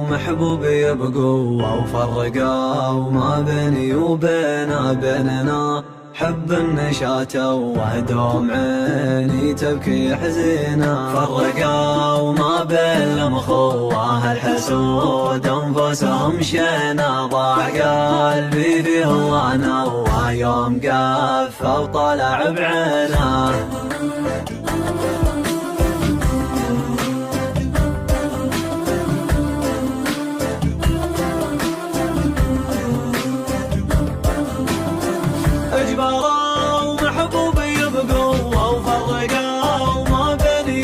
محبوبي بقوة وفرقوا ما بيني بيننا حب النشاة وهدوم عيني تبكي حزينة. فرقوا ما بين المخوة الحسود انفسهم شينا. ضاع قلبي فيه وانا ويوم قف وطلع بعينه. اجبروا محبوبي بقوة وفرقوا ما بيني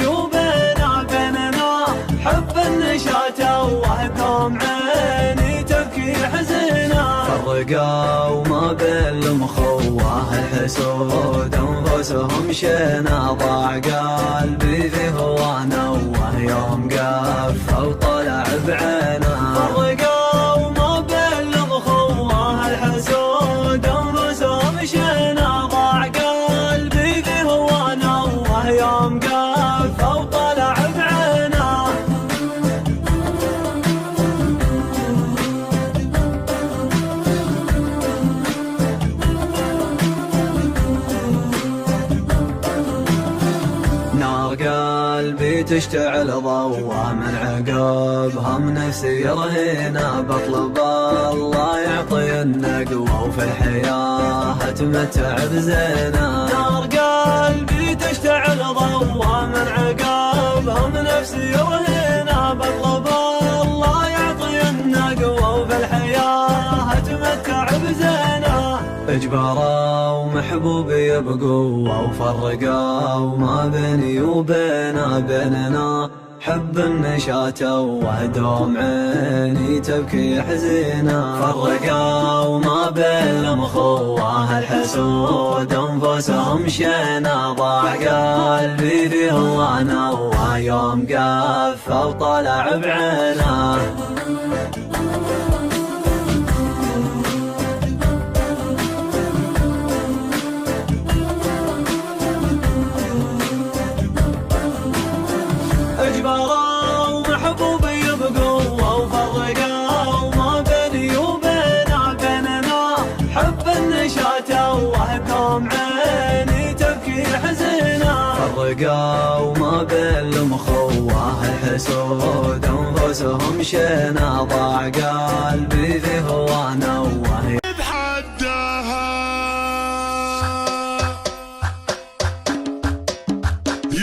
بيننا حب النشاة وهدوم عيني تبكي حزينة. فرقوا ما بين المخوة الحسود انفسهم شينا. ضاع قلبي فيه وانا ويوم قف وطلع بعينه. فرقوا ما بين المخوة الحسود انفسهم شينا. ضاع قلبي فيه وانا ويوم قف وطلع بعينه. نار قلبي تشتعل ضوى من عقبها من نفسي رهينة. بطلب الله يعطي النقوة وفي الحياة اتمتع بزينة. نار قلبي تشتعل ضوى من عقبها من نفسي رهينة. بطلب الله يعطي النقوة وفي الحياة اتمتع بزينة. اجبروا محبوبي بقوة وفرقوا ما بيني بيننا حب النشاة وهدوم عيني تبكي حزينة. فرقوا ما بين المخوة الحسود انفسهم شينا. ضاع قلبي فيه وانا ويوم قف وطلع بعينه. اجبروا محبوبي بقوة وفرقوا ما بيني بيننا حب النشاة وهدوم عيني تبكي حزينة. فرقوا ما بين المخوة الحسود انفسهم شينا. ضاع قلبي فيه وانا وهي بحدها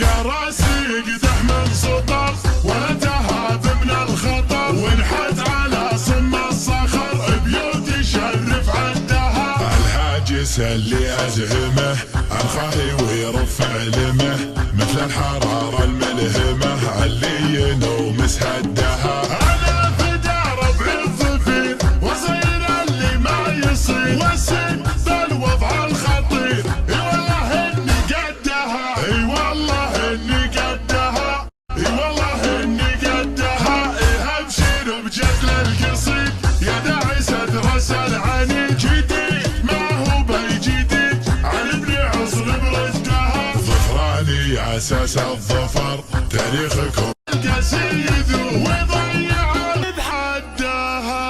يا راسي قدح من سطر ولا تهاب من الخطر. وانحت على صم الصخر بيوت يشرف عدها. الحاجس اللي ازهمه الخاهي ويرف علمه مثل الحرارة الملهمة اللي ينومس هدها. انا في دار بعالظفير وصير اللي ما يصير واسد بالوضع الخطير. اي والله اني قدها اي والله اني قدها اي والله اني قدها. ابشر بجدل القصيد يا داعي سدرس العنيد. جديد ما هو بيجديد عن ابن عصر بردها. ظفراني اساس الظفر تاريخكم القسيد وضيع بحدها.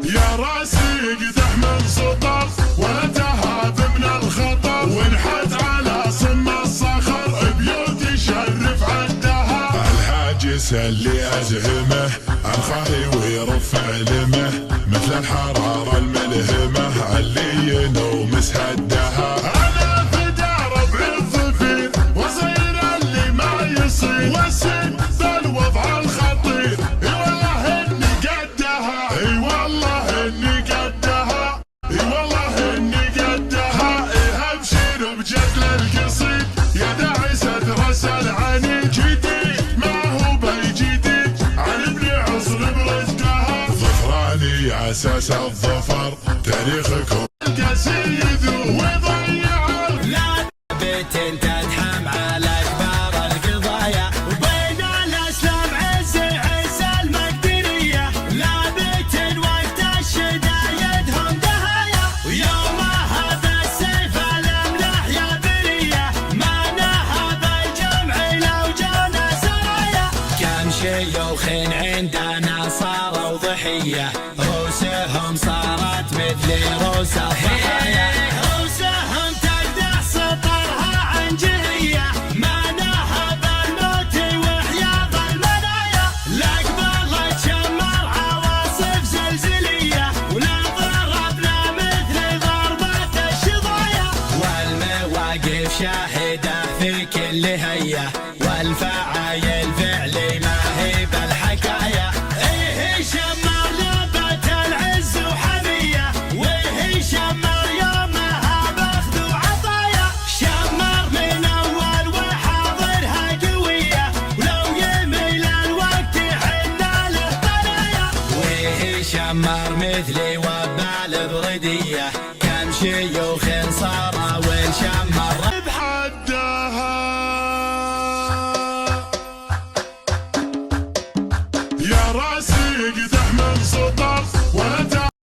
يا راسي قدح من سطر ولا تهاب من الخطر. وانحت على صم الصخر بيوت يشرف عدها. الحاجس اللي ازهمه الخاهي ويرف علمه مثل الحرارة الملهمة اللي ينومس هدها. انا في دار بعالظفير وصير اللي ما يصير واسد بالوضع الخطير. اي والله اني قدها اي والله اني قدها اي والله اني قدها. ابشر بجدل القصيد يا داعي سدرس العنيد. جديد ما هو بيجديد عن ابن عصر بردها. ظفراني اساس الظفر تاريخكم القسيد وضيع. لا بيت تدحم على اكبر القضايا وبين الاسلام عز المقدريه. لا بيت وقت الشدايد هم دهايا ويوم هذا السيف الاملاح يا بريه. ما نهب الجمع لو جاء شاهدة في كل هية، والفعايل فعلي ما هي بالحكاية. إيه شمار لبت العز وحمية، وإيه شمار يومها بأخذ وعطايا. شمار من أول وحاضرها قوية، ولو يميل الوقت حنا له طرايا. وإيه شمار مثلي وبال بردية، كم شيوخ صاروا والشمر بحدها. يا راسي قدح من سطر